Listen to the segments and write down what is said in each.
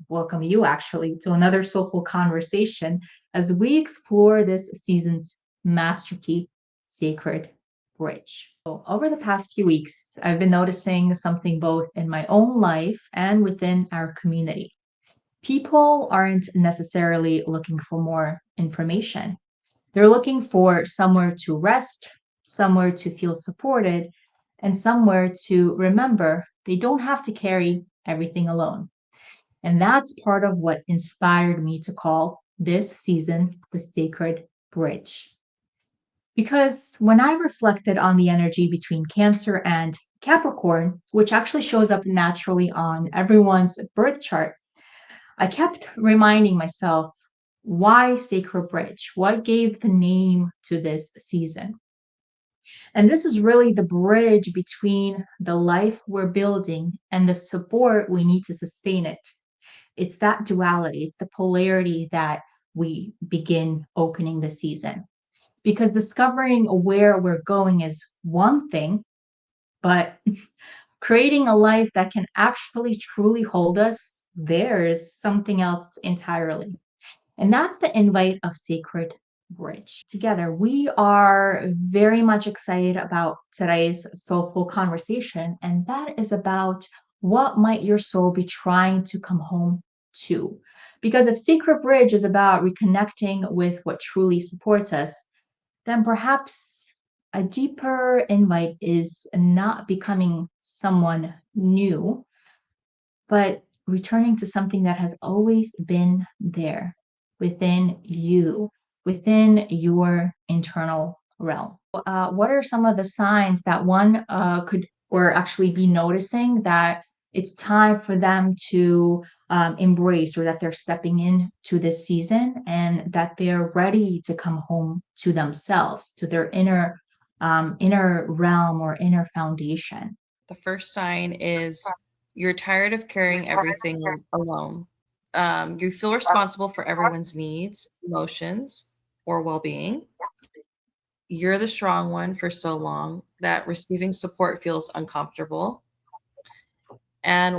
welcome you actually to another soulful conversation as we explore this season's master key, Sacred Bridge. So, over the past few weeks, I've been noticing something both in my own life and within our community. People aren't necessarily looking for more information. They're looking for somewhere to rest, somewhere to feel supported, and somewhere to remember they don't have to carry everything alone. And that's part of what inspired me to call this season the Sacred Bridge. Because when I reflected on the energy between Cancer and Capricorn, which actually shows up naturally on everyone's birth chart, I kept reminding myself why Sacred Bridge? What gave the name to this season? And this is really the bridge between the life we're building and the support we need to sustain it. It's that duality, it's the polarity that we begin opening the season. Because discovering where we're going is one thing, but creating a life that can actually truly hold us there is something else entirely. And that's the invite of Sacred Bridge. Together, we are very much excited about today's soulful conversation, and that is about what might your soul be trying to come home to. Because if Sacred Bridge is about reconnecting with what truly supports us, then perhaps a deeper invite is not becoming someone new, but returning to something that has always been there within you, within your internal realm. What are some of the signs that one could or actually be noticing that it's time for them to embrace or that they're stepping into this season and that they're ready to come home to themselves, to their inner realm or inner foundation? The first sign is you're tired of carrying everything alone. You feel responsible for everyone's needs, emotions, or well being. You're the strong one for so long that receiving support feels uncomfortable. And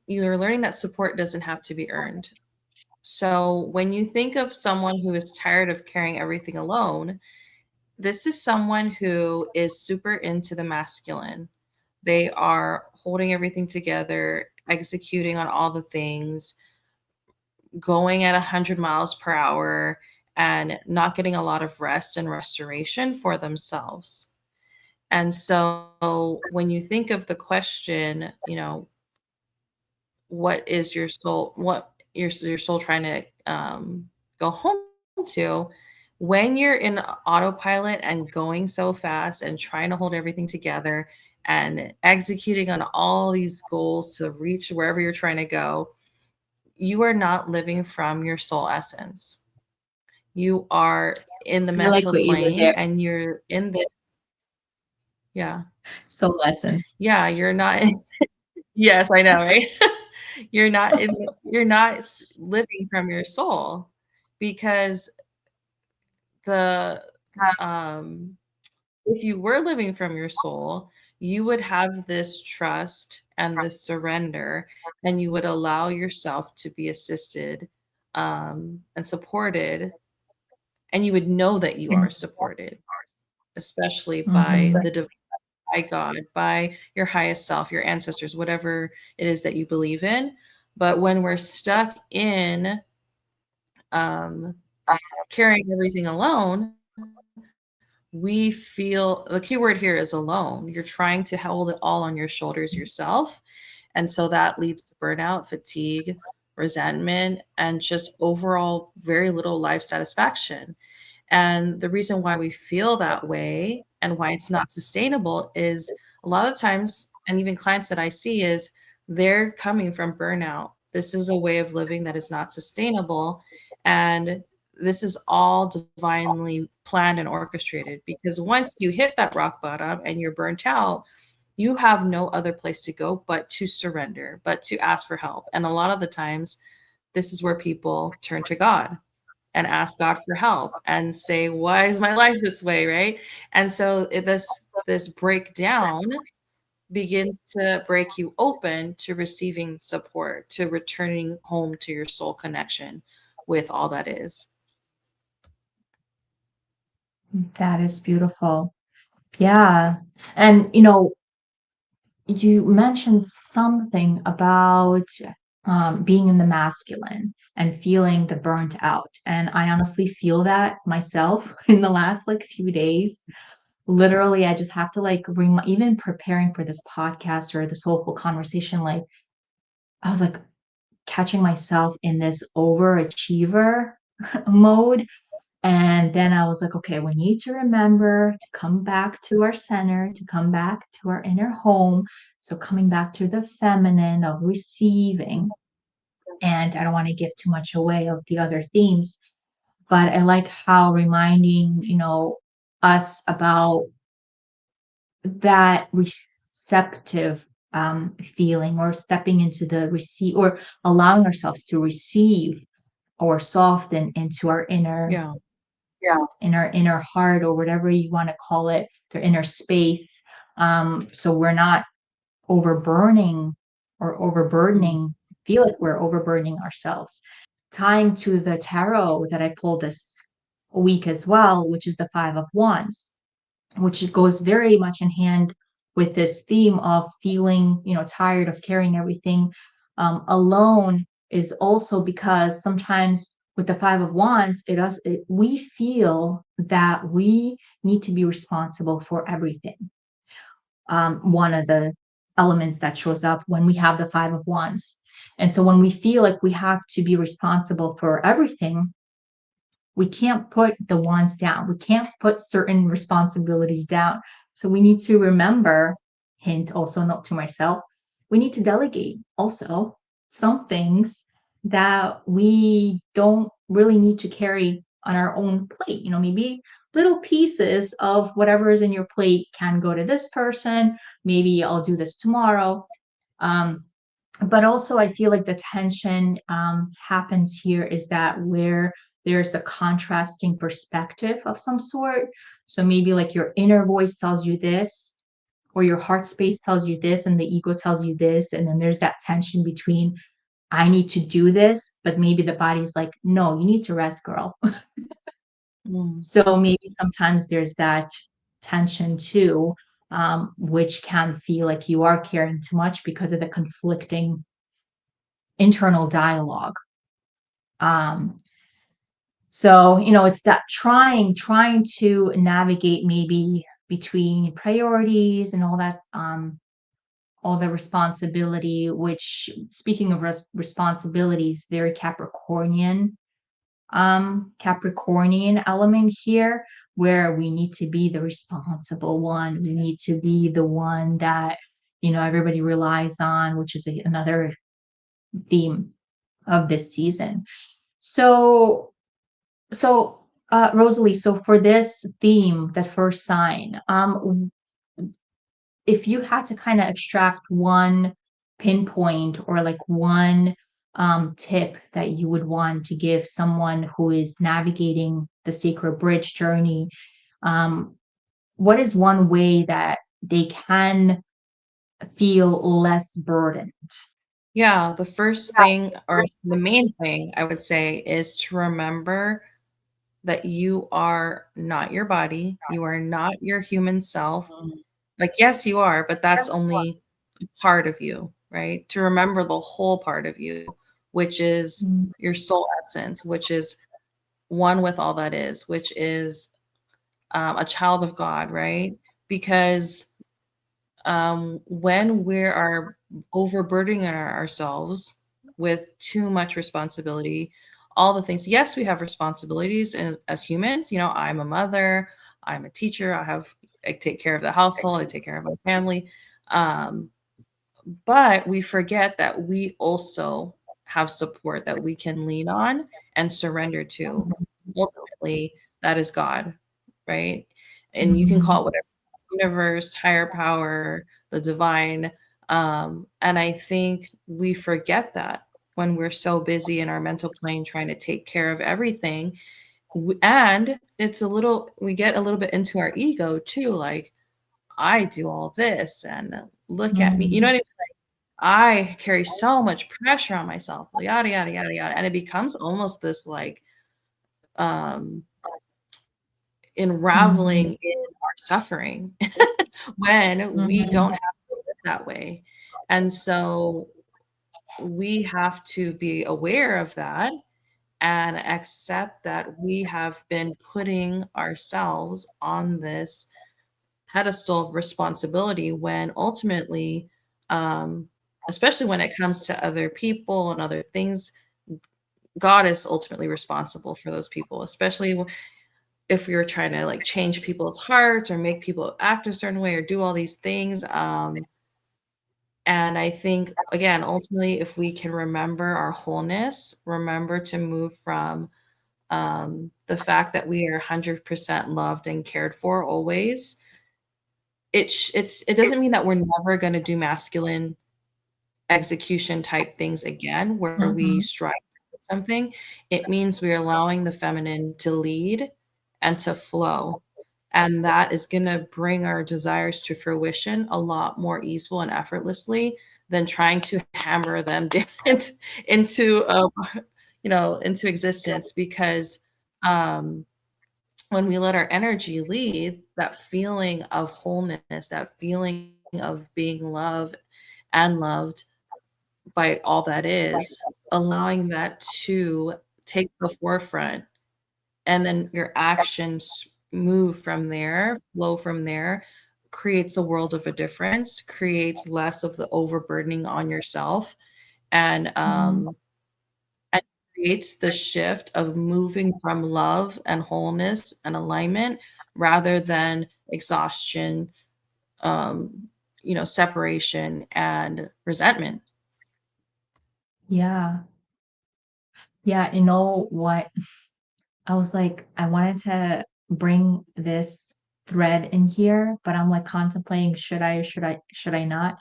you're learning that support doesn't have to be earned. So when you think of someone who is tired of carrying everything alone, this is someone who is super into the masculine. They are holding everything together, executing on all the things, going at 100 miles per hour, and not getting a lot of rest and restoration for themselves. And so when you think of the question, what is your soul trying to go home to? When you're in autopilot and going so fast and trying to hold everything together and executing on all these goals to reach wherever you're trying to go, you are not living from your soul essence. You are in the I like mental what you did plane there. and you're in the, yeah, Soul lessons. yeah, you're not. Yes, I know, right? You're not living from your soul, because the um if you were living from your soul, you would have this trust and this surrender, and you would allow yourself to be assisted and supported, and you would know that you are supported, especially by Mhm. by God, by your highest self, your ancestors, whatever it is that you believe in. But when we're stuck in um, carrying everything alone, we feel the key word here is alone. You're trying to hold it all on your shoulders yourself. And so that leads to burnout, fatigue, resentment, and just overall very little life satisfaction. And the reason why we feel that way and why it's not sustainable is a lot of times, and even clients that I see, is they're coming from burnout. This is a way of living that is not sustainable. And this is all divinely planned and orchestrated, because once you hit that rock bottom and you're burnt out, you have no other place to go but to surrender, but to ask for help. And a lot of the times, this is where people turn to God and ask God for help and say, "Why is my life this way?" Right? And so this breakdown begins to break you open to receiving support, to returning home to your soul connection with all that is. That is beautiful. Yeah. And you mentioned something about being in the masculine and feeling the burnt out. And I honestly feel that myself in the last like few days. Literally, I just have to like even preparing for this podcast or the soulful conversation, like I was like catching myself in this overachiever mode. And then I was like, okay, we need to remember to come back to our center, to come back to our inner home. So coming back to the feminine of receiving. And I don't want to give too much away of the other themes, but I like how reminding, us about that receptive feeling or stepping into the receive or allowing ourselves to receive or soften into our inner Yeah. in our inner heart or whatever you want to call it, their inner space. So we're not overburning or Mm. overburdening, feel like we're overburdening ourselves. Tying to the tarot that I pulled this week as well, which is the Five of Wands, which goes very much in hand with this theme of feeling, tired of carrying everything alone, is also because sometimes with the Five of Wands, we feel that we need to be responsible for everything. One of the elements that shows up when we have the Five of Wands. And so when we feel like we have to be responsible for everything, we can't put the wands down. We can't put certain responsibilities down. So we need to remember, hint also note to myself, we need to delegate also some things that we don't really need to carry on our own plate. Maybe little pieces of whatever is in your plate can go to this person. Maybe I'll do this tomorrow. Um, but also I feel like the tension happens here is that where there's a contrasting perspective of some sort. So maybe like your inner voice tells you this, or your heart space tells you this, and the ego tells you this. And then there's that tension between, I need to do this, but maybe the body's like, no, you need to rest, girl. Mm. So maybe sometimes there's that tension too, which can feel like you are caring too much because of the conflicting internal dialogue. Um, so, it's that trying to navigate maybe between priorities and all the responsibility, which speaking of responsibilities, very Capricornian element here, where we need to be the responsible one. We need to be the one that, everybody relies on, which is another theme of this season. So, Rosalie, so for this theme, the first sign, if you had to kind of extract one pinpoint or like one tip that you would want to give someone who is navigating the sacred bridge journey, um, what is one way that they can feel less burdened? Yeah, the first thing or the main thing I would say is to remember that you are not your body, you are not your human self. Mm, Like, yes, you are, but that's only a part of you, right? To remember the whole part of you, which is mm, your soul essence, which is one with all that is, which is a child of God, right? Because when we are overburdening ourselves with too much responsibility, all the things, yes, we have responsibilities as humans. I'm a mother, I'm a teacher, I take care of the household, I take care of my family. Um, but we forget that we also have support that we can lean on and surrender to. Ultimately, that is God, right? And you can call mm, it whatever, universe, higher power, the divine. And I think we forget that when we're so busy in our mental plane trying to take care of everything. And we get a little bit into our ego too. Like, I do all this and look at me. You know Mhm. what I mean? I carry so much pressure on myself, yada, yada, yada, yada. And it becomes almost this like um Mhm. unraveling in our suffering when we don't Mhm. have to live that way. And so we have to be aware of that and accept that we have been putting ourselves on this pedestal of responsibility when ultimately, um, especially when it comes to other people and other things, God is ultimately responsible for those people, especially if we are trying to like change people's hearts or make people act a certain way or do all these things. And I think, again, ultimately, if we can remember our wholeness, remember to move from the fact that we are 100% loved and cared for always, it doesn't mean that we're never going to do masculine execution type things again where we Mhm. strive for something. It means we're allowing the feminine to lead and to flow. And that is going to bring our desires to fruition a lot more easily and effortlessly than trying to hammer them down into into existence because um when we let our energy lead, that feeling of wholeness, that feeling of being loved and loved by all that is, allowing that to take the forefront, and then your actions move from there, flow from there, creates a world of a difference, creates less of the overburdening on yourself, and, Mhm. and creates the shift of moving from love and wholeness and alignment rather than exhaustion, um, separation and resentment. Yeah. Yeah, you know what? I was like, I wanted to bring this thread in here, but I'm like contemplating should I not?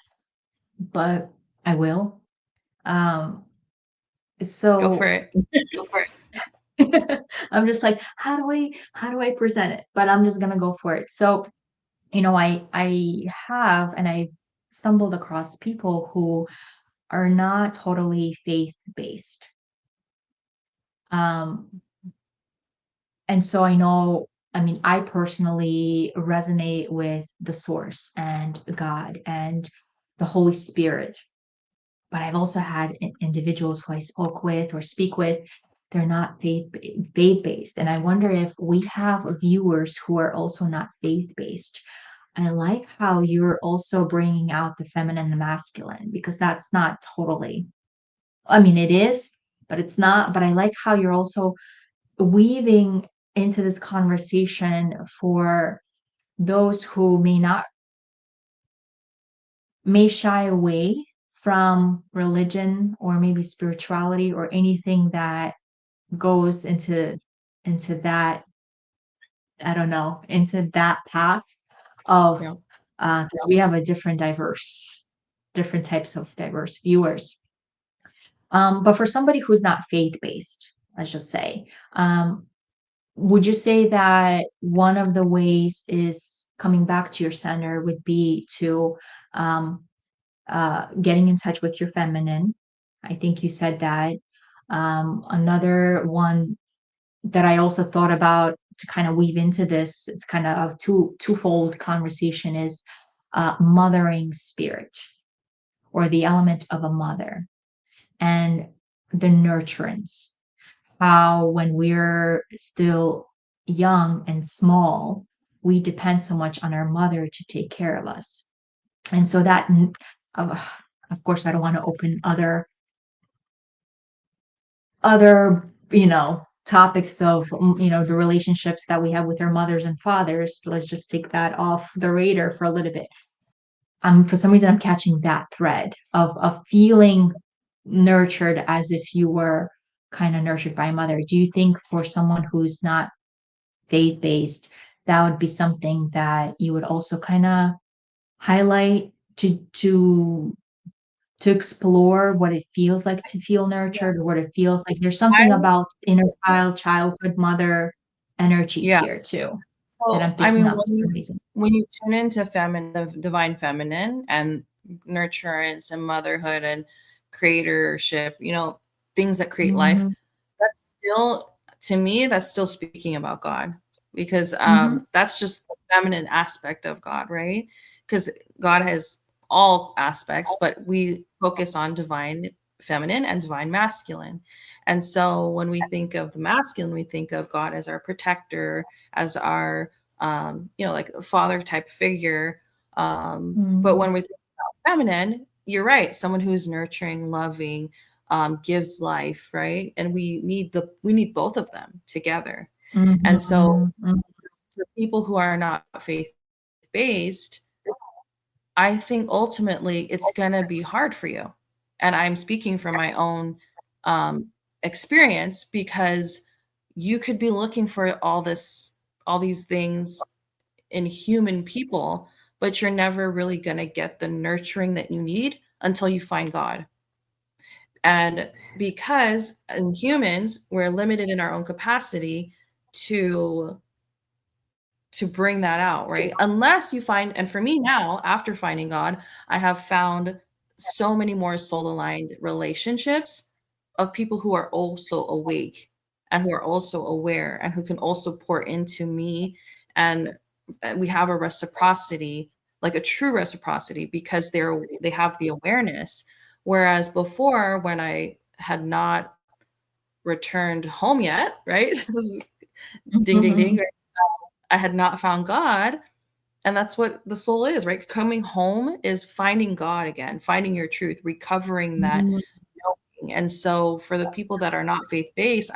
But I will. Um, Go for so it. I'm just like, how do I present it? But I'm just gonna go for it. So, I have and I've stumbled across people who are not totally faith-based. Um, and so I mean, I personally resonate with the source and God and the Holy Spirit. But I've also had individuals who I spoke with or speak with, they're not faith-based. And I wonder if we have viewers who are also not faith-based. I like how you're also bringing out the feminine and the masculine because that's not totally, I mean, it is, but it's not. But I like how you're also weaving into this conversation for those who may shy away from religion or maybe spirituality or anything that goes into that, I don't know, into that path of Yeah. because we have a different types of diverse viewers. But for somebody who's not faith-based, let's just say, would you say that one of the ways is coming back to your center would be to um, getting in touch with your feminine? I think you said that. Another one that I also thought about to kind of weave into this, it's kind of a twofold conversation is mothering spirit or the element of a mother and the nurturance. How when we're still young and small, we depend so much on our mother to take care of us. And so of, of course, I don't want to open other topics of the relationships that we have with our mothers and fathers. Let's just take that off the radar for a little bit. For some reason I'm catching that thread of feeling nurtured as if you were kind of nurtured by a mother. Do you think for someone who's not faith-based, that would be something that you would also kind of highlight to explore what it feels like to feel nurtured, or what it feels like there's something I about inner child, childhood, mother energy Yeah. here too that So, I'm I picking mean, up for some reason. when you tune into the divine feminine and nurturance and motherhood and creatorship, things that create life, Mhm, that's still, to me, that's still speaking about God, because mhm, that's just the feminine aspect of God, right? Because God has all aspects, but we focus on divine feminine and divine masculine. And so when we think of the masculine, we think of God as our protector, as our like a father type figure. But mhm, when we think about feminine, you're right, someone who's nurturing, loving, gives life, right? And we need both of them together. And so mhm, mhm. for people who are not faith based, I think ultimately it's gonna be hard for you. And I'm speaking from my own um, experience, because you could be looking for all these things in human people, but you're never really gonna get the nurturing that you need until you find God. And because in humans, we're limited in our own capacity to bring that out, right? Unless you find, and for me now, after finding God, I have found so many more soul-aligned relationships of people who are also awake and who are also aware and who can also pour into me, and we have a reciprocity, like a true reciprocity, because they have the awareness. Whereas before, when I had not returned home yet, right? Ding, ding, ding. Mhm, I had not found God. And that's what the soul is, right? Coming home is finding God again, finding your truth, recovering that mhm. knowing. And so for the people that are not faith-based,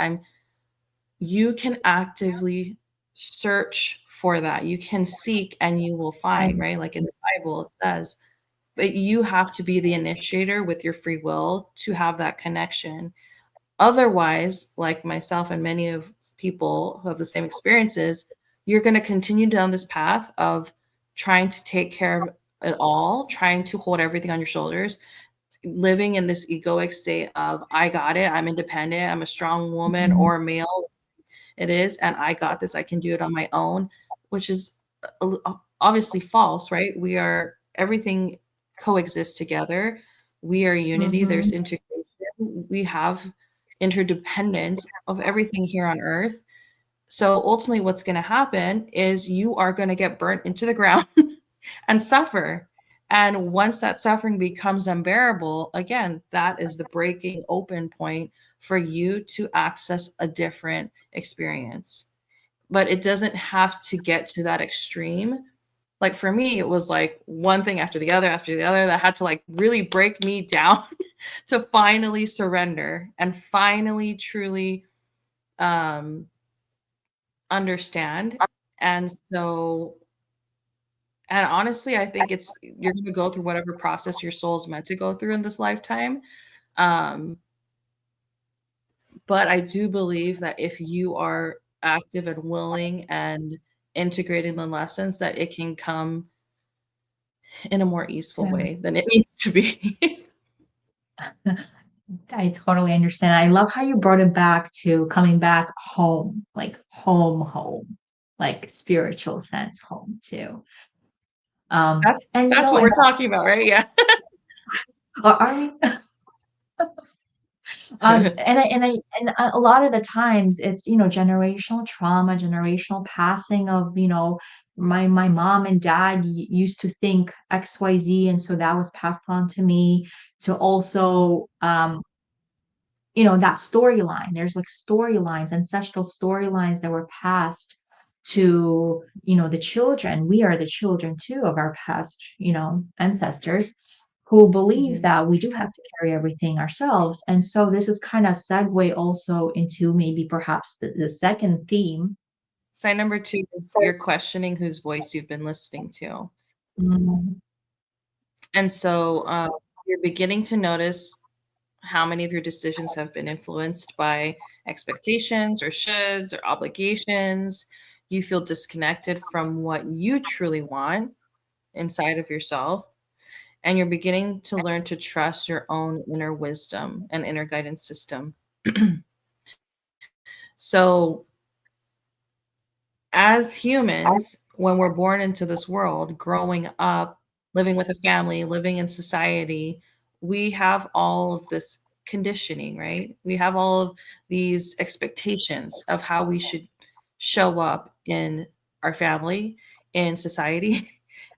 you can actively search for that. You can seek and you will find, Right. right? Like in the Bible it says, but you have to be the initiator with your free will to have that connection. Otherwise, like myself and many of people who have the same experiences, you're going to continue down this path of trying to take care of it all, trying to hold everything on your shoulders, living in this egoic state of, I got it, I'm independent, I'm a strong woman Mhm, or male, it is, and I got this, I can do it on my own, which is obviously false, right? Everything coexists together. We are unity, there's mhm. integration, we have interdependence of everything here on earth. So ultimately, what's going to happen is you are going to get burnt into the ground and suffer. And once that suffering becomes unbearable, again, that is the breaking open point for you to access a different experience. But it doesn't have to get to that extreme. Like for me, it was like one thing after the other that had to like really break me down to finally surrender and finally truly um, understand. And so, and honestly, I think you're going to go through whatever process your soul is meant to go through in this lifetime. Um, but I do believe that if you are active and willing and integrating the lessons, that it can come in a more easeful Yeah. way than it needs to be. I totally understand. I love how you brought it back to coming back home, like home, like spiritual sense home too. And That's what and we're talking about, right? Yeah. are we? And a lot of the times it's, generational trauma, generational passing of, my mom and dad used to think XYZ, and so that was passed on to me to also, that storyline. There's like storylines, ancestral storylines that were passed to, the children. We are the children too of our past, ancestors who believe Mhm. that we do have to carry everything ourselves. And so this is kind of segue also into maybe perhaps the second theme. Sign number 2 is you're questioning whose voice you've been listening to. Mhm. And so, you're beginning to notice how many of your decisions have been influenced by expectations or shoulds or obligations. You feel disconnected from what you truly want inside of yourself. And you're beginning to learn to trust your own inner wisdom and inner guidance system. So as humans, when we're born into this world, growing up, living with a family, living in society, we have all of this conditioning, right? We have all of these expectations of how we should show up in our family, in society,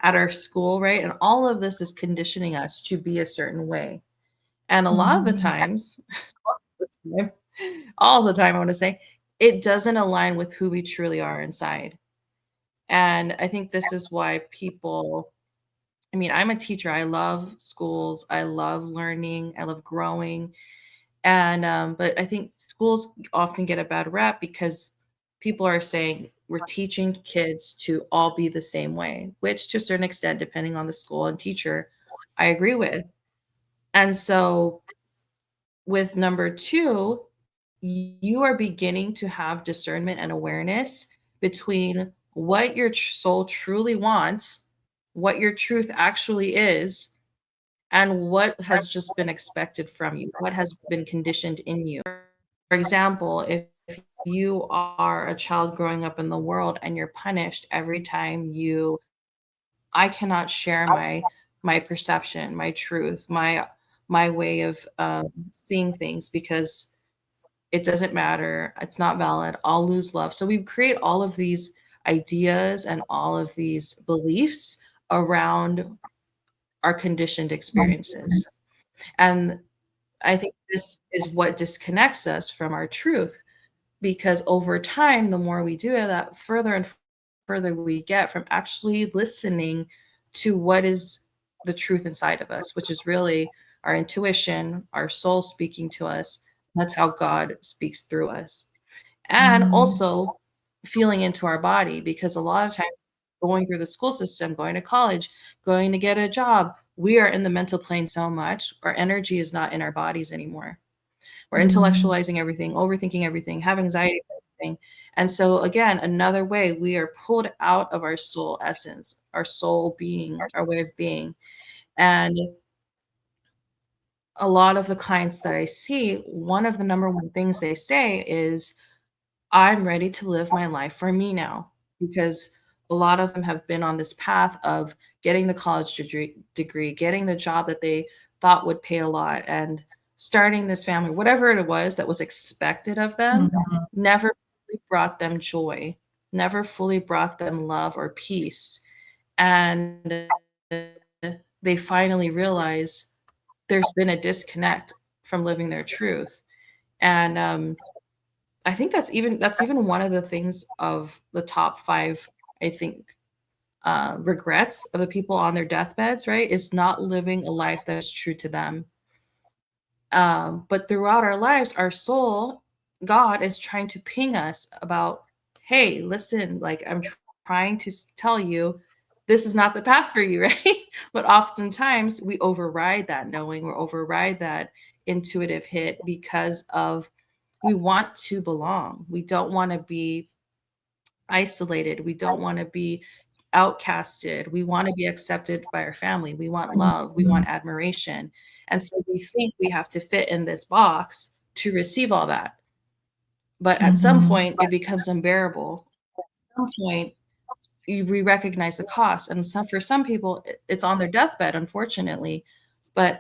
at our school, right? And all of this is conditioning us to be a certain way. And a lot of the Mhm. times, all the time, I want to say, it doesn't align with who we truly are inside. And I think this is why people, I mean, I'm a teacher. I love schools. I love learning. I love growing. And but I think schools often get a bad rap because people are saying we're teaching kids to all be the same way, which to a certain extent, depending on the school and teacher, I agree with. And so with number 2, you are beginning to have discernment and awareness between what your soul truly wants, what your truth actually is, and what has just been expected from you, what has been conditioned in you. For example, if you are a child growing up in the world and you're punished every time you I cannot share my perception, my truth, my way of seeing things because it doesn't matter. It's not valid. I'll lose love. So we create all of these ideas and all of these beliefs around our conditioned experiences. And I think this is what disconnects us from our truth because over time, the more we do that, further and further we get from actually listening to what is the truth inside of us, which is really our intuition, our soul speaking to us. That's how God speaks through us. And Mm, also feeling into our body because a lot of times going through the school system, going to college, going to get a job, we are in the mental plane so much, our energy is not in our bodies anymore. We're mm, intellectualizing everything, overthinking everything, have anxiety about everything. And so again, another way we are pulled out of our soul essence, our soul being, our way of being. And a lot of the clients that I see, one of the number one things they say is, I'm ready to live my life for me now because a lot of them have been on this path of getting the college degree, getting the job that they thought would pay a lot, and starting this family, whatever it was that was expected of them, mhm, never fully brought them joy, never fully brought them love or peace. And they finally realize there's been a disconnect from living their truth. And I think that's even one of the things of the top 5, I think, regrets of the people on their deathbeds, right? Is not living a life that is true to them. But throughout our lives, our soul, God is trying to ping us about, hey, listen, like I'm trying to tell you this is not the path for you, right? But oftentimes we override that knowing or override that intuitive hit because of we want to belong. We don't want to be isolated. We don't want to be outcasted. We want to be accepted by our family. We want love. We mhm, want admiration. And so we think we have to fit in this box to receive all that. But at some mhm. point, it becomes unbearable. At some point, we recognize the cost. And for some people, it's on their deathbed, unfortunately. But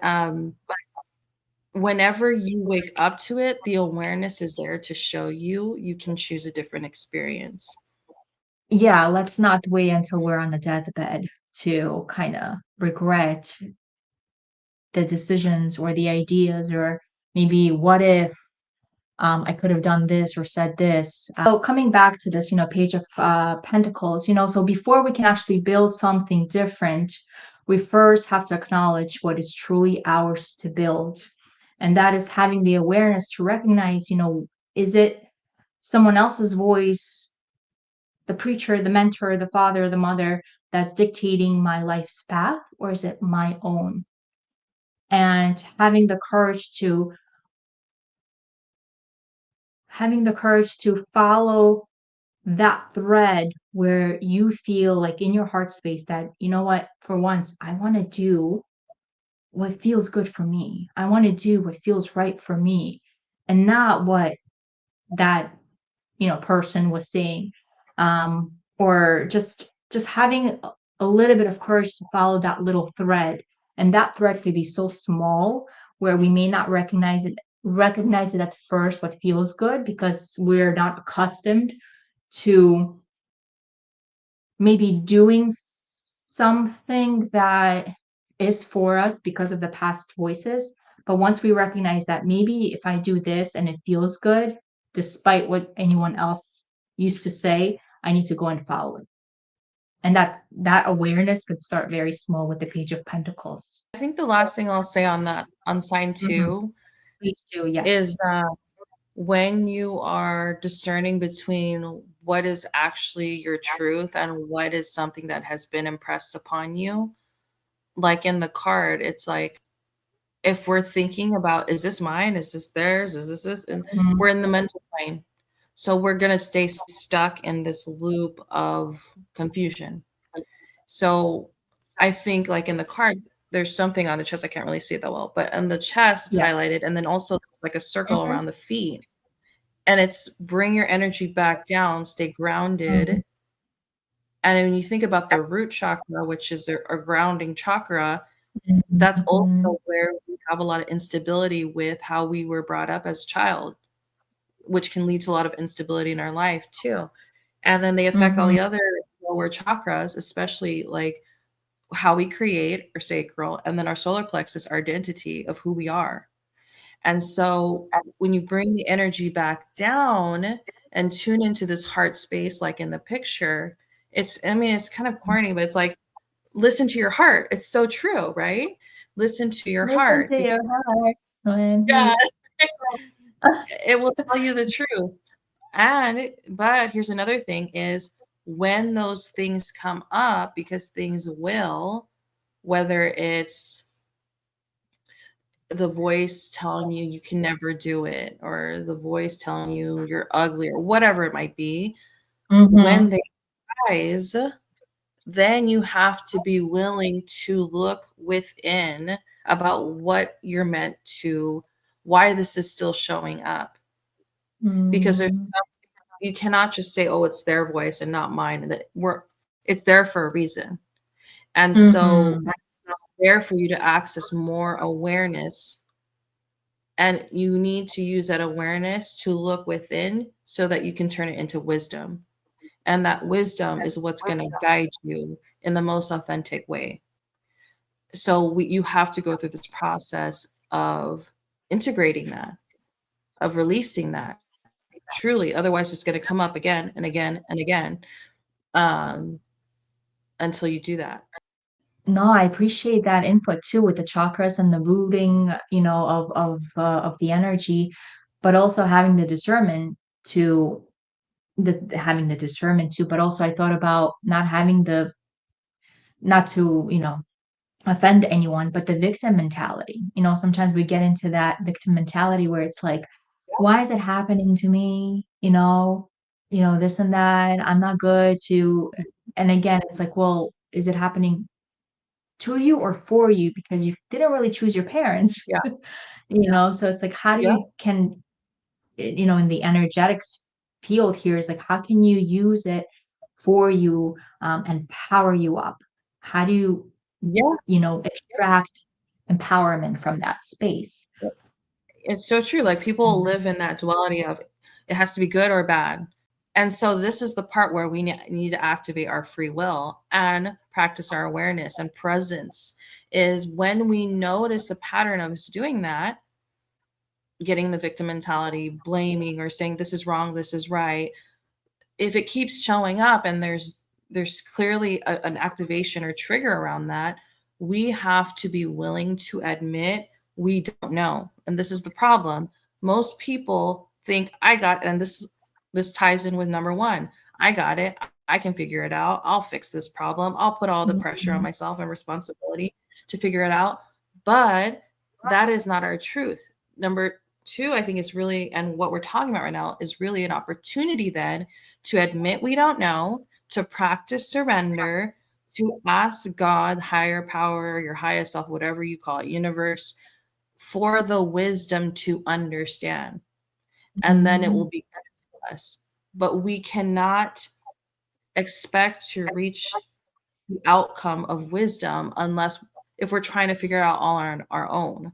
whenever you wake up to it, the awareness is there to show you you can choose a different experience. Yeah, let's not wait until we're on the deathbed to kinda regret the decisions or the ideas or maybe what if I could have done this or said this. So coming back to this, Page of Pentacles, so before we can actually build something different, we first have to acknowledge what is truly ours to build. And that is having the awareness to recognize, is it someone else's voice, the preacher, the mentor, the father, the mother, that's dictating my life's path, or is it my own? And having the courage to follow that thread where you feel like in your heart space that, you know what, for once, I want to do what feels good for me. I want to do what feels right for me and not what that, person was saying. or just having a little bit of courage to follow that little thread. And that thread could be so small where we may not recognize it at first what feels good because we're not accustomed to maybe doing something that is for us because of the past voices. But once we recognize that maybe if I do this and it feels good, despite what anyone else used to say, I need to go and follow it. And that awareness could start very small with the Page of Pentacles. I think the last thing I'll say on that, on sign Mhm. 2, Please do, yes. is when you are discerning between what is actually your truth and what is something that has been impressed upon you. Like in the card, it's like, if we're thinking about, is this mine? Is this theirs? Is this? And Mhm. we're in the mental plane. So we're going to stay stuck in this loop of confusion. So I think like in the card, there's something on the chest. I can't really see it that well, but on the chest, it's Yeah. highlighted. And then also like a circle Mhm. around the feet. And it's bring your energy back down, stay Mhm. grounded. And when you think about the root chakra, which is a grounding chakra, that's Mhm. also where we have a lot of instability with how we were brought up as a child, which can lead to a lot of instability in our life too. And then they affect all Mhm. the other lower chakras, especially like how we create our sacral, and then our solar plexus, our identity of who we are. And so when you bring the energy back down and tune into this heart space, like in the picture, I mean, it's kind of corny, but it's like, listen to your heart. It's so true, right? Listen to your Listen heart to because, your heart when yeah, he's it will tell you the truth. But here's another thing is when those things come up, because things will, whether it's the voice telling you you can never do it, or the voice telling you you're ugly, or whatever it might be, when Mhm. they rise, then you have to be willing to look within about what you're meant to, why this is still showing up. Because Mhm. you cannot just say, oh, it's their voice and not mine, and that it's there for a reason. And so Mhm. it's there for you to access more awareness, and you need to use that awareness to look within so that you can turn it into wisdom. And that wisdom is what's going to guide you in the most authentic way. So you have to go through this process of integrating that, of releasing that truly. Otherwise, it's going to come up again and again and again, um, until you do that. No, I appreciate that input too with the chakras and the rooting, of the energy, but also having the discernment too. But also, I thought about not to, offend anyone, but the victim mentality. Sometimes we get into that victim mentality where it's like, why is it happening to me? This and that. I'm not good to. And again, it's like, well, is it happening to you or for you because you didn't really choose your parents, Yeah. so it's like how do Yeah. in the energetics field here is like how can you use it for you, and power you up? How do you Yeah. extract empowerment from that space? It's so true. Like people Mhm. live in that duality of it has to be good or bad. And so this is the part where we need to activate our free will and practice our awareness and presence, is when we notice a pattern of us doing that, getting the victim mentality, blaming or saying this is wrong, this is right. If it keeps showing up and there's clearly an activation or trigger around that, we have to be willing to admit we don't know. And this is the problem. Most people think I got it, and this ties in with number 1. I got it. I can figure it out. I'll fix this problem. I'll put all the pressure on Mhm. myself and responsibility to figure it out. But that is not our truth. Number 2, I think is really, and what we're talking about right now is really an opportunity then to admit we don't know, to practice surrender, to ask God, higher power, your highest self, whatever you call it, universe, for the wisdom to understand. And then it will Mhm. be given to us. But we cannot expect to reach the outcome of wisdom unless if we're trying to figure it out all on our own,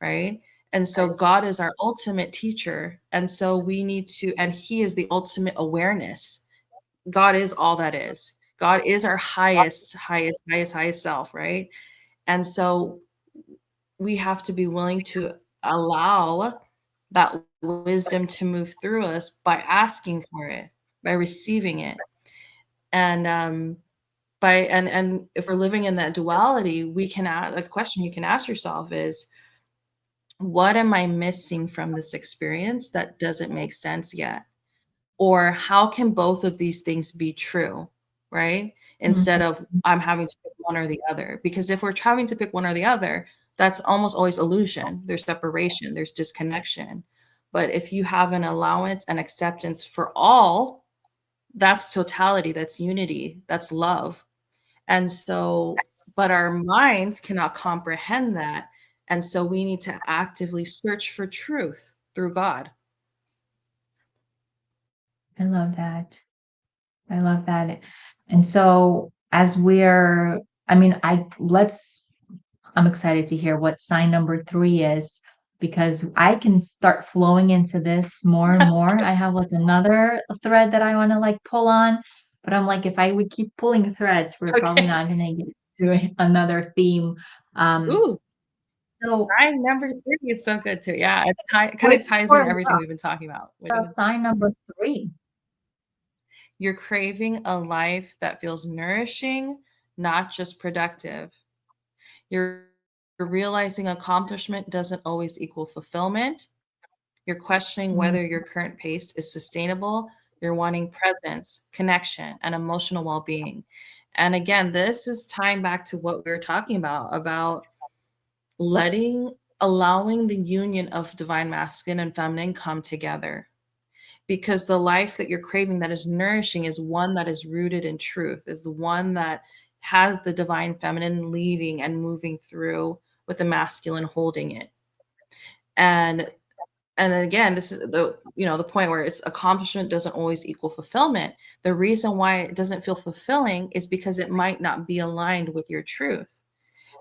right? And so God is our ultimate teacher. And so we need to, and He is the ultimate awareness. God is all that is. God is our highest self, right? And so we have to be willing to allow that wisdom to move through us by asking for it, by receiving it. And and if we're living in that duality, we can ask a question you can ask yourself is, what am I missing from this experience that doesn't make sense yet? Or how can both of these things be true, right? Instead Mhm. of I'm having to pick one or the other. Because if we're having to pick one or the other, that's almost always illusion. There's separation, there's disconnection. But if you have an allowance and acceptance for all, that's totality, that's unity, that's love. And so, but our minds cannot comprehend that. And so we need to actively search for truth through God. I love that. I love that. And so as we're, I mean, I'm excited to hear what sign number 3 is because I can start flowing into this more and more. I have like another thread that I want to like pull on, but I'm like, if I would keep pulling threads, we're probably Okay. not going to get to another theme. Um, Ooh, so sign number 3 is so good too. Yeah, it kind with of ties for in everything we've been talking about. sign number 3. You're craving a life that feels nourishing, not just productive. You're realizing accomplishment doesn't always equal fulfillment. You're questioning Mm, whether your current pace is sustainable. You're wanting presence, connection, and emotional well being. And again, this is tying back to what we were talking about letting, allowing the union of divine masculine and feminine come together. Because the life that you're craving that is nourishing is one that is rooted in truth, is the one that has the divine feminine leading and moving through with the masculine holding it. And and then again, this is the point where it's accomplishment doesn't always equal fulfillment. The reason why it doesn't feel fulfilling is because it might not be aligned with your truth.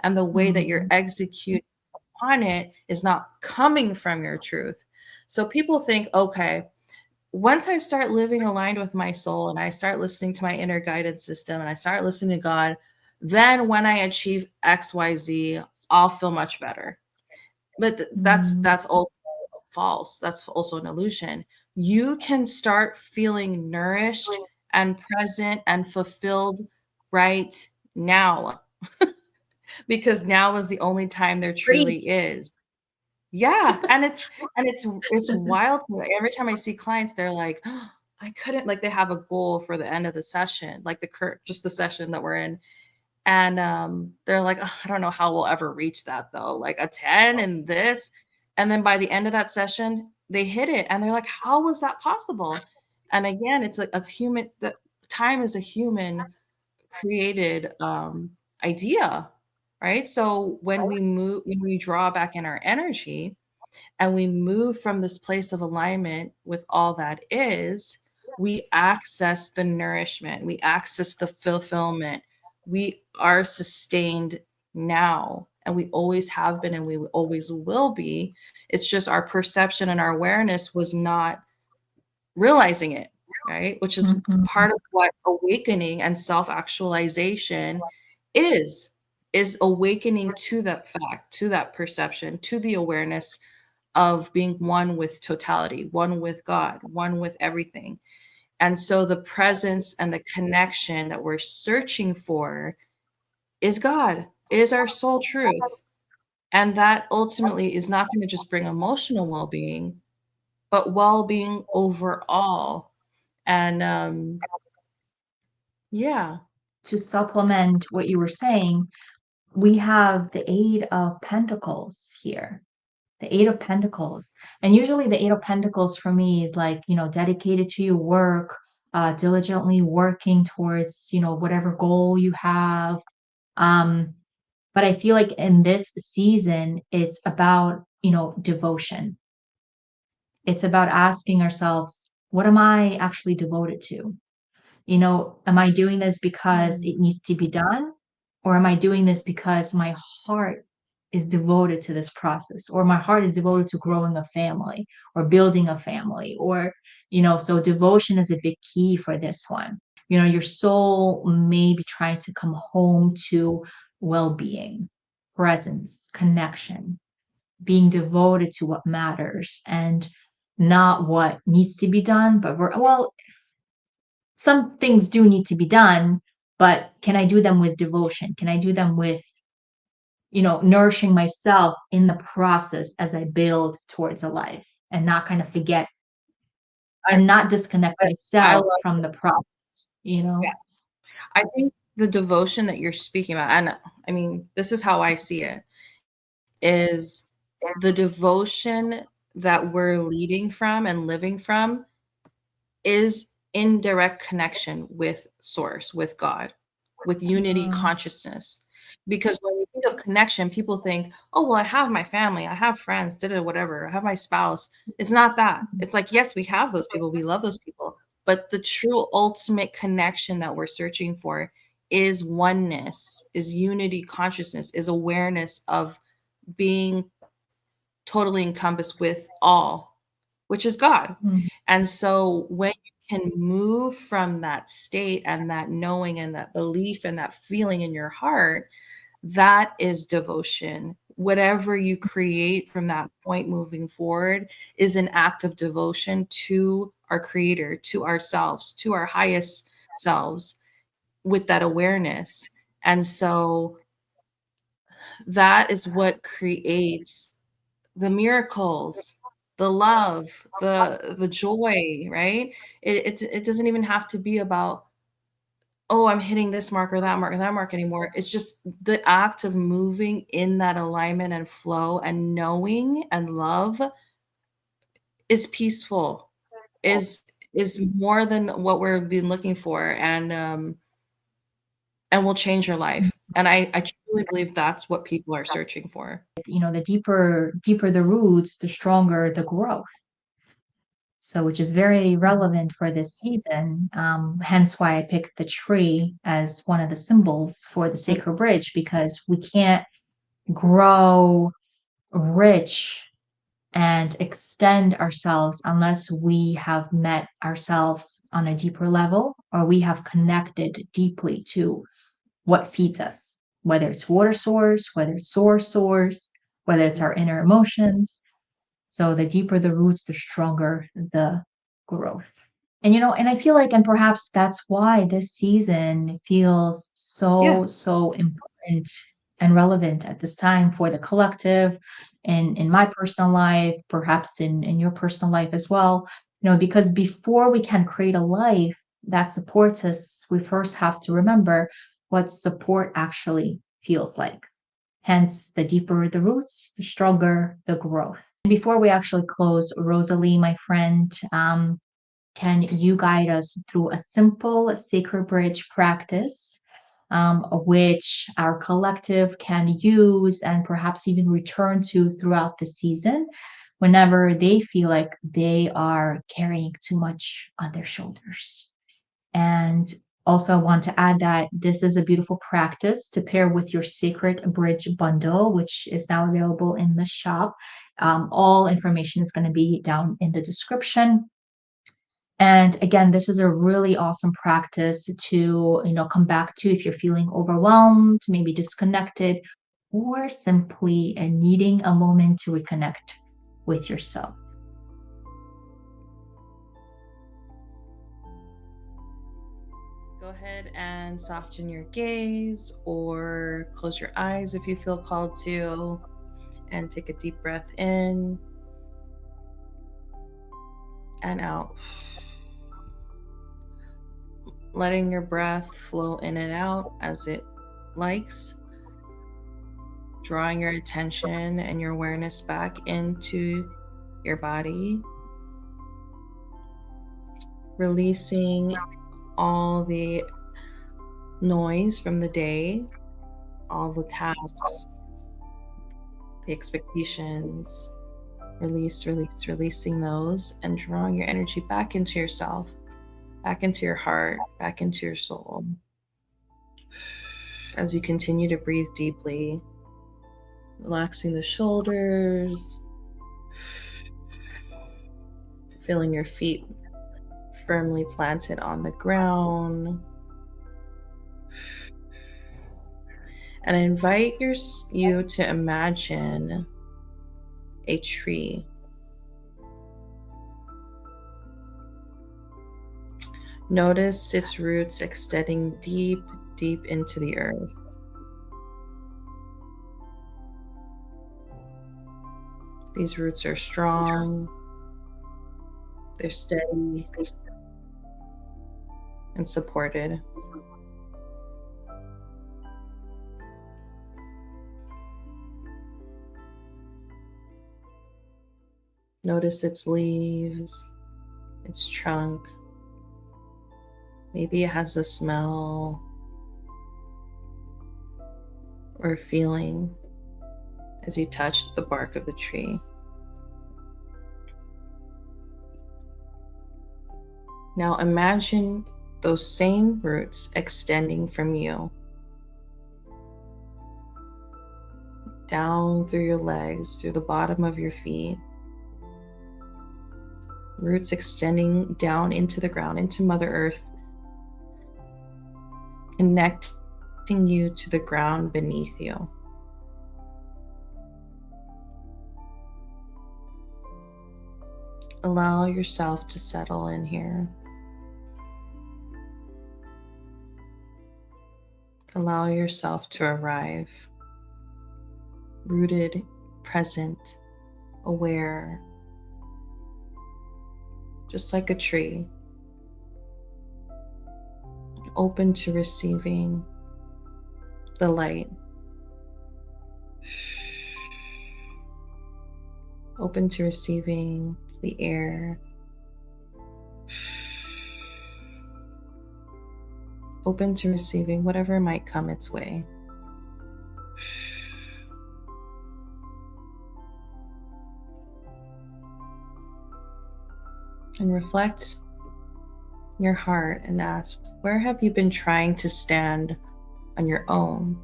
And the way that you're mhm, executing upon it is not coming from your truth. So people think, okay, once I start living aligned with my soul and I start listening to my inner guidance system and I start listening to God, then when I achieve XYZ, I'll feel much better. But mm. that's also false. That's also an illusion. You can start feeling nourished and present and fulfilled right now because now is the only time there truly Preach. is. Yeah, and it's wild to me. Like, every time I see clients, they're like, "Oh, I couldn't," like, they have a goal for the end of the session, like just the session that we're in, and, they're like, "Ugh, I don't know how we'll ever reach that though, like a 10 and this," and then by the end of that session, they hit it, and they're like, "How was that possible?" And again, it's a human the time is a human created, idea, right? So when we draw back in our energy and we move from this place of alignment with all that is, we access the nourishment, we access the fulfillment. We are sustained now, and we always have been, and we always will be. It's just our perception and our awareness was not realizing it, right? Which is Mhm. part of what awakening and self-actualization is, is awakening to that fact, to that perception, to the awareness of being one with totality, one with God, one with everything. And so the presence and the connection that we're searching for is God, is our soul truth. And that ultimately is not going to just bring emotional well being, but well being overall. And yeah. To supplement what you were saying, we have the Eight of Pentacles here. The Eight of Pentacles. And usually the Eight of Pentacles for me is like, dedicated to your work, diligently working towards, whatever goal you have. Um, but I feel like in this season, it's about, devotion. It's about asking ourselves, what am I actually devoted to? Am I doing this because Mm. it needs to be done? Or am I doing this because my heart is devoted to this process, or my heart is devoted to growing a family or building a family? So devotion is a big key for this one. Your soul may be trying to come home to well being, presence, connection, being devoted to what matters and not what needs to be done, but well, some things do need to be done, but can I do them with devotion? Can I do them with, nourishing myself in the process as I build towards a life and not kind of forget I and not disconnect I myself love from the process, yeah. I think the devotion that you're speaking about, and I mean, this is how I see it, is the devotion that we're leading from and living from is in direct connection with source, with God, with unity Mm, consciousness. Because when we think of connection, people think, "Oh, well, I have my family, I have friends, da whatever, I have my spouse." It's not that. It's like, yes, we have those people, we love those people, but the true ultimate connection that we're searching for is oneness, is unity consciousness, is awareness of being totally encompassed with all, which is God. mm, And so when you can move from that state and that knowing and that belief and that feeling in your heart, that is devotion. Whatever you create from that point moving forward is an act of devotion to our creator, to ourselves, to our highest selves with that awareness. And so that is what creates the miracles, the love, the joy, right? It doesn't even have to be about, "Oh, I'm hitting this mark or that mark anymore." It's just the act of moving in that alignment and flow and knowing and love is peaceful, is more than what we've been looking for, and will change your life. And I truly believe that's what people are searching for. the deeper the roots, the stronger the growth. So, which is very Mhm. relevant for this season. Hence why I picked the tree as one of the symbols for the sacred bridge, because we can't grow rich and extend ourselves unless we have met ourselves on a deeper level, or we have connected deeply to what feeds us, whether it's water source, whether it's source, whether it's our inner emotions. So the deeper the roots, the stronger the growth. And I feel like, and perhaps that's why this season feels Yeah. so important and relevant at this time for the collective, in my personal life, perhaps in your personal life as well. Because before we can create a life that supports us, we first have to remember what support actually feels like. Hence, the deeper the roots, the stronger the growth. And before we actually close, Rosalie, my friend, can you guide us through a simple sacred bridge practice, which our collective can use and perhaps even return to throughout the season whenever they feel like they are carrying too much on their shoulders? And also, I want to add that this is a beautiful practice to pair with your Sacred Bridge bundle, which is now available in the shop. All information is going to be down in the description. And again, this is a really awesome practice to, come back to if you're feeling overwhelmed, maybe disconnected, or simply needing a moment to reconnect with yourself. Go ahead and soften your gaze or close your eyes if you feel called to, and take a deep breath in and out. Letting your breath flow in and out as it likes, drawing your attention and your awareness back into your body, releasing all the noise from the day, all the tasks, the expectations. Releasing those and drawing your energy back into yourself back into your heart, back into your soul. As you continue to breathe deeply, relaxing the shoulders, feeling your feet firmly planted on the ground. And I invite you to imagine a tree. Notice its roots extending deep, deep into the earth. These roots are strong, they're steady, and supported. Notice its leaves, its trunk. Maybe it has a smell or a feeling as you touch the bark of the tree. Now imagine those same roots extending from you down through your legs, through the bottom of your feet. Roots extending down into the ground, into Mother Earth, connecting you to the ground beneath you. Allow yourself to settle in here. Allow yourself to arrive, rooted, present, aware, just like a tree, open to receiving the light, open to receiving the air, open to receiving whatever might come its way. And reflect in your heart and ask, where have you been trying to stand on your own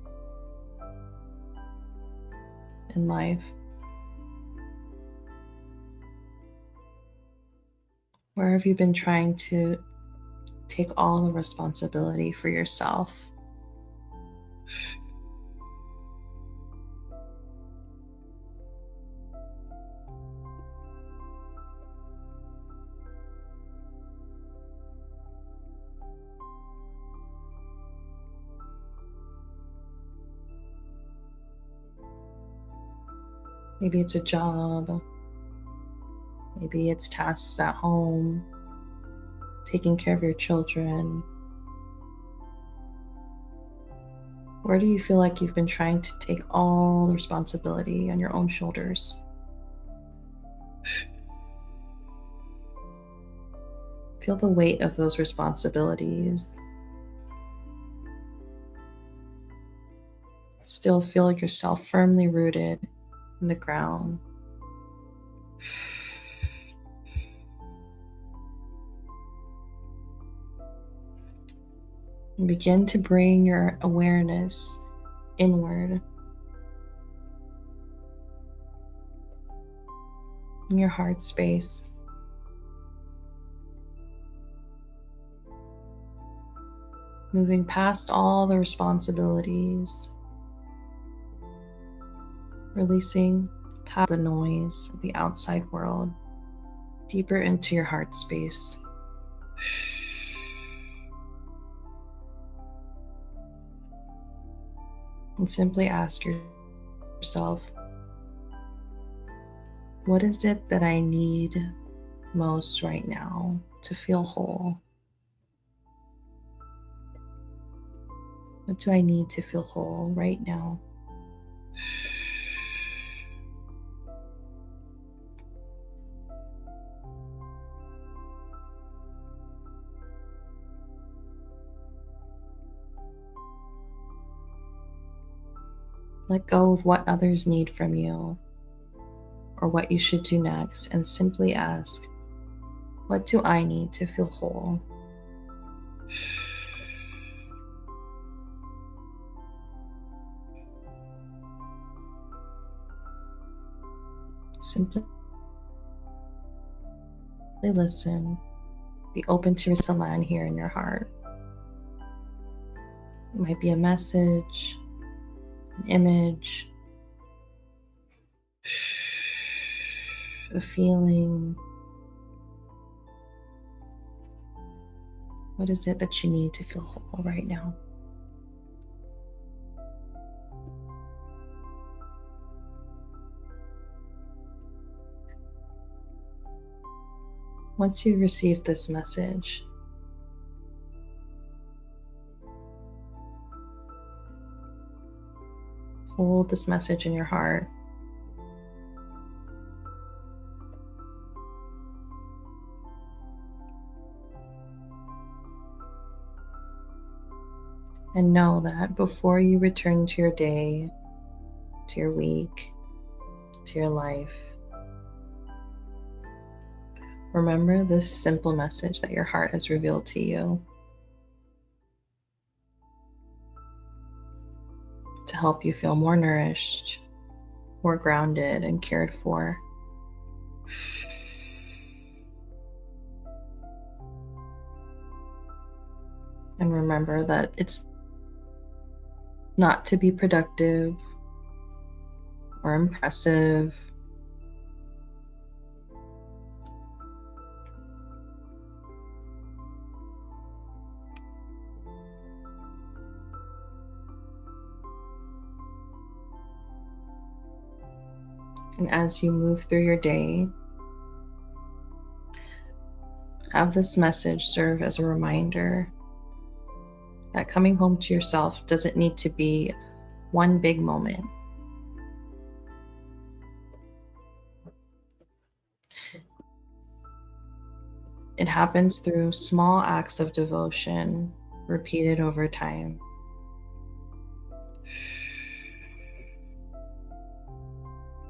in life? Where have you been trying to take all the responsibility for yourself? Maybe it's a job. Maybe it's tasks at home, taking care of your children. Where do you feel like you've been trying to take all the responsibility on your own shoulders? Feel the weight of those responsibilities. Still feel yourself firmly rooted in the ground. And begin to bring your awareness inward in your heart space. Moving past all the responsibilities, releasing past the noise of the outside world, deeper into your heart space. And simply ask yourself, what is it that I need most right now to feel whole? What do I need to feel whole right now? Let go of what others need from you or what you should do next, and simply ask, what do I need to feel whole? Simply listen. Be open to receive the land here in your heart. It might be a message, an image, a feeling. What is it that you need to feel whole right now? Once you've received this message, hold this message in your heart. And know that before you return to your day, to your week, to your life, remember this simple message that your heart has revealed to you to help you feel more nourished, more grounded, and cared for. And remember that it's not to be productive or impressive. And as you move through your day, have this message serve as a reminder that coming home to yourself doesn't need to be one big moment. It happens through small acts of devotion repeated over time.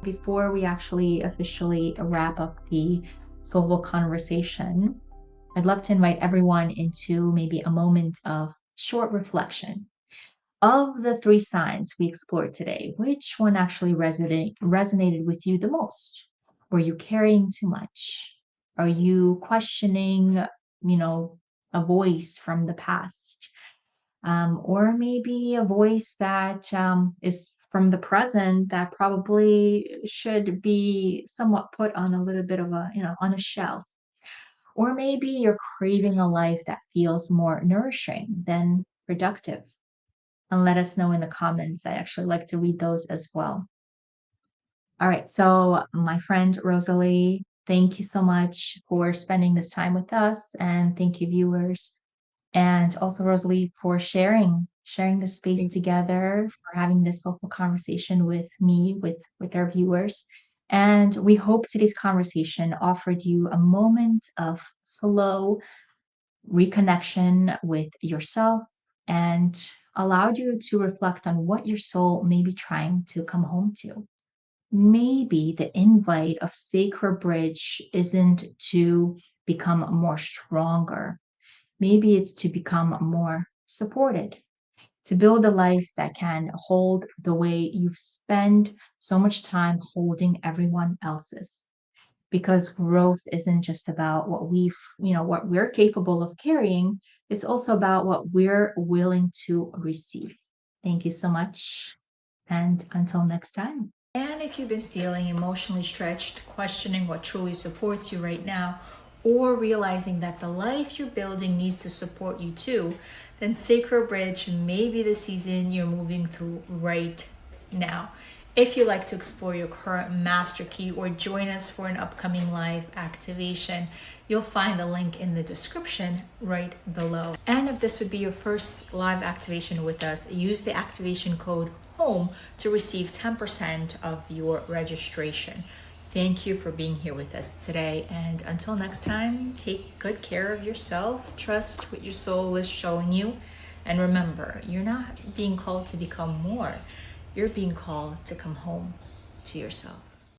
Before we actually officially wrap up the soulful conversation, I'd love to invite everyone into maybe a moment of short reflection. Of the three signs we explored today, which one actually resonated with you the most? Were you carrying too much? Are you questioning, a voice from the past? Or maybe a voice that is from the present that probably should be somewhat put on a little bit of a, on a shelf. Or maybe you're craving a life that feels more nourishing than productive. And let us know in the comments. I actually like to read those as well. All right. So, my friend Rosaly, thank you so much for spending this time with us. And thank you, viewers. And also, Rosalie, for sharing the space together, for having this soulful conversation with me, with our viewers. And we hope today's conversation offered you a moment of slow reconnection with yourself and allowed you to reflect on what your soul may be trying to come home to. Maybe the invite of Sacred Bridge isn't to become more stronger. Maybe it's to become more supported, to build a life that can hold the way you've spent so much time holding everyone else's. Because growth isn't just about what we're capable of carrying, it's also about what we're willing to receive. Thank you so much. And until next time. And if you've been feeling emotionally stretched, questioning what truly supports you right now, or realizing that the life you're building needs to support you too, then Sacred Bridge may be the season you're moving through right now. If you'd like to explore your current master key or join us for an upcoming live activation, you'll find the link in the description right below. And if this would be your first live activation with us, use the activation code HOME to receive 10% of your registration. Thank you for being here with us today. And until next time, take good care of yourself. Trust what your soul is showing you. And remember, you're not being called to become more. You're being called to come home to yourself.